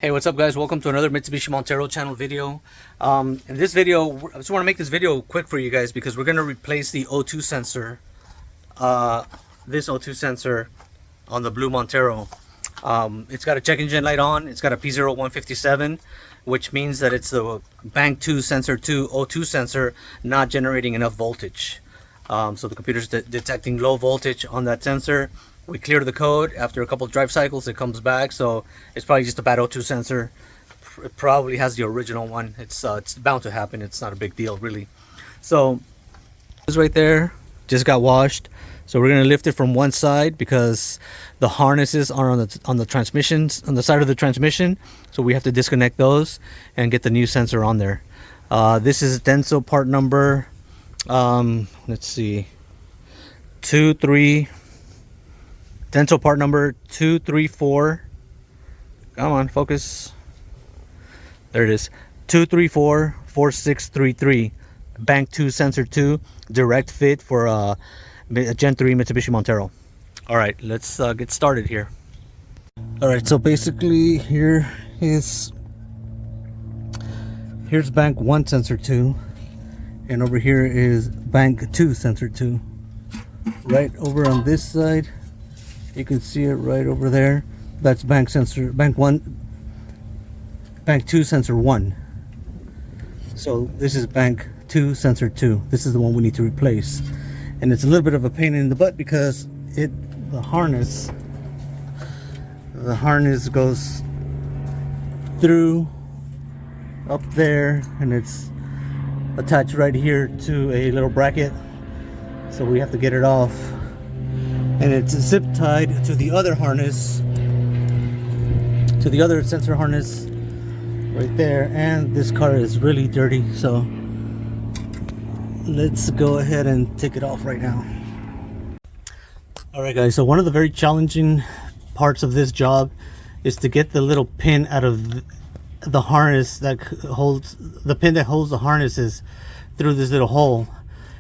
Hey, what's up guys? Welcome to another Mitsubishi Montero channel video. In this video, I just want to make this video quick for you guys because we're going to replace the O2 sensor, this O2 sensor on the blue Montero. It's got a check engine light on, it's got a P0157, which means that it's the bank 2 sensor 2 O2 sensor not generating enough voltage. So the computer's detecting low voltage on that sensor. We clear the code. After a couple of drive cycles, it comes back. So it's probably just a bad O2 sensor. It probably has the original one. It's bound to happen. It's not a big deal, really. So this right there just got washed. So we're gonna lift it from one side because the harnesses are on the transmissions, on the side of the transmission. So we have to disconnect those and get the new sensor on there. This is Denso part number. Let's see, 23. Denso part number 234. Come on, focus. There it is. 2344633. Bank 2 sensor 2 direct fit for a Gen 3 Mitsubishi Montero. All right, let's get started here. All right, so basically here's bank 1 sensor 2, and over here is bank 2 sensor 2. Right over on this side, you can see it right over there. That's bank 2 sensor 1. So this is bank 2 sensor 2. This is the one we need to replace, and it's a little bit of a pain in the butt because the harness goes through up there, and it's attached right here to a little bracket, so we have to get it off. And it's zip tied to the other harness, to the other sensor harness right there. And this car is really dirty, so let's go ahead and take it off right now. Alright guys, so one of the very challenging parts of this job is to get the little pin out of the harness that holds the pin that holds the harnesses through this little hole.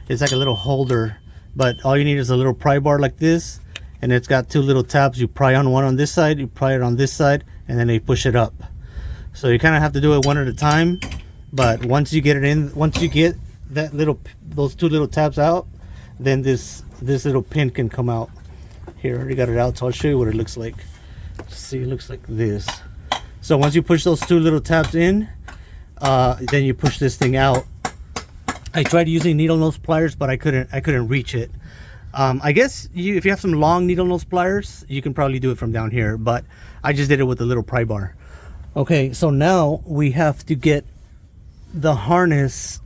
It's like a little holder, but all you need is a little pry bar like this, and it's got 2 little tabs. You pry on one on this side, you pry it on this side, and then they push it up. So you kind of have to do it one at a time, but once you get it in, once you get those 2 little tabs out, then this little pin can come out. Here, I already got it out, so I'll show you what it looks like. See, it looks like this. So once you push those 2 little tabs in, then you push this thing out. I tried using needle nose pliers, but I couldn't reach it. I guess if you have some long needle nose pliers, you can probably do it from down here, but I just did it with a little pry bar. Okay, so now we have to get the harness,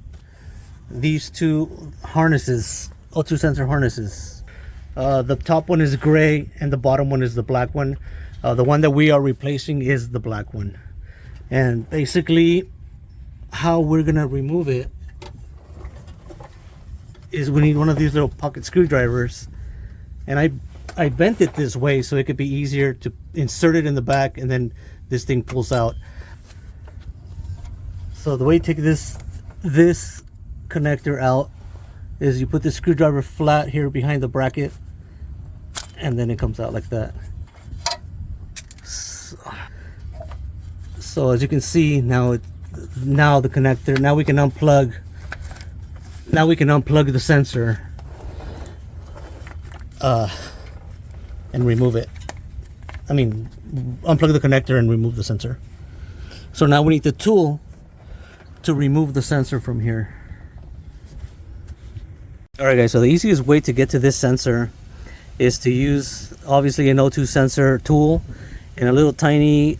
these 2 harnesses, O2 sensor harnesses. The top one is gray and the bottom one is the black one. The one that we are replacing is the black one. And basically how we're gonna remove it is we need one of these little pocket screwdrivers, and I bent it this way so it could be easier to insert it in the back, and then this thing pulls out. So the way you take this connector out is you put the screwdriver flat here behind the bracket, and then it comes out like that. So as you can see, now the connector, now we can unplug the sensor and remove it. I mean, unplug the connector and remove the sensor. So now we need the tool to remove the sensor from here. Alright guys, so the easiest way to get to this sensor is to use obviously an O2 sensor tool and a little tiny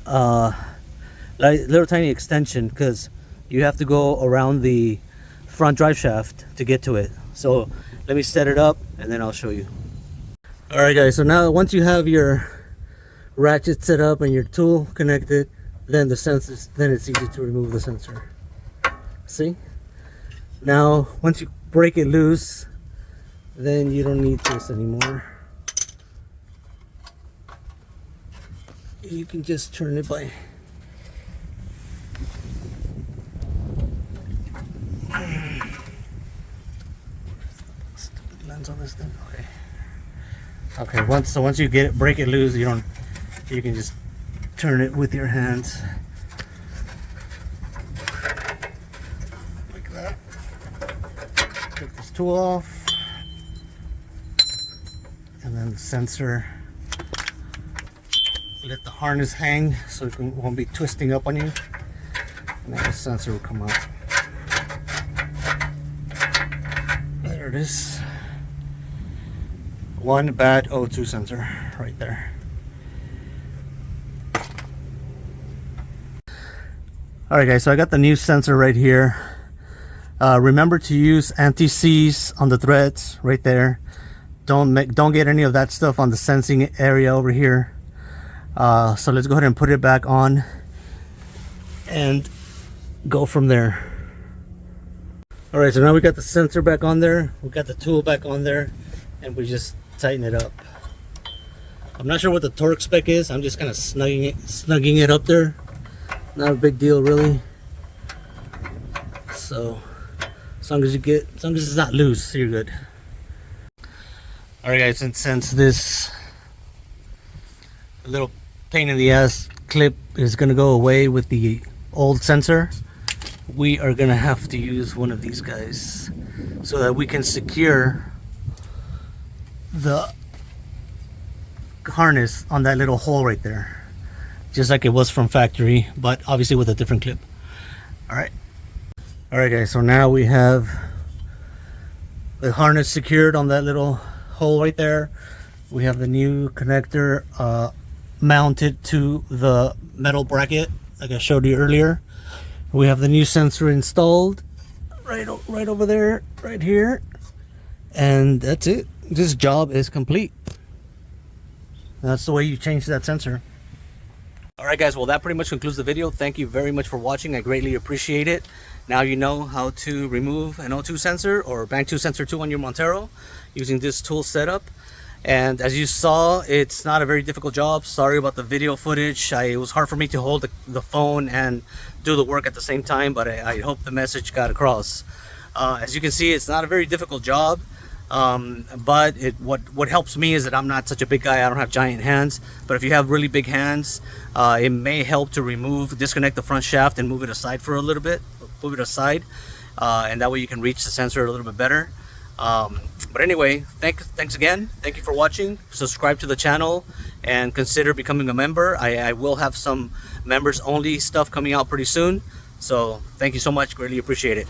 extension, because you have to go around the front drive shaft to get to it. So let me set it up and then I'll show you. Alright guys, so now once you have your ratchet set up and your tool connected, then it's easy to remove the sensor. See? Now once you break it loose, then you don't need this anymore. You can just turn it by on this thing. Okay, once you break it loose, you can just turn it with your hands. tool off, and then the sensor, let the harness hang so it won't be twisting up on you, and then the sensor will come out. There it is. One bad O2 sensor right there. Alright guys, so I got the new sensor right here. Remember to use anti-seize on the threads right there. Don't get any of that stuff on the sensing area over here. So let's go ahead and put it back on and go from there. Alright, so now we got the sensor back on there, we got the tool back on there, and we just tighten it up. I'm not sure what the torque spec is. I'm just kind of snugging it up there. Not a big deal really. So as long as it's not loose, you're good. Alright guys, and since this little pain in the ass clip is gonna go away with the old sensor, we are gonna have to use one of these guys so that we can secure the harness on that little hole right there, just like it was from factory, but obviously with a different clip. Alright guys, so now we have the harness secured on that little hole right there. We have the new connector mounted to the metal bracket like I showed you earlier. We have the new sensor installed right over there, right here, and that's it. This job is complete. That's the way you change that sensor. Alright guys, well that pretty much concludes the video. Thank you very much for watching. I greatly appreciate it. Now you know how to remove an O2 sensor or Bank 2 sensor 2 on your Montero using this tool setup. And as you saw, it's not a very difficult job. Sorry about the video footage. It was hard for me to hold the phone and do the work at the same time, but I hope the message got across. As you can see, it's not a very difficult job. But what helps me is that I'm not such a big guy. I don't have giant hands, but if you have really big hands, it may help to disconnect the front shaft and move it aside for a little bit, and that way you can reach the sensor a little bit better. But anyway, thanks again. Thank you for watching. Subscribe to the channel and consider becoming a member. I will have some members only stuff coming out pretty soon, so thank you so much. Greatly appreciate it.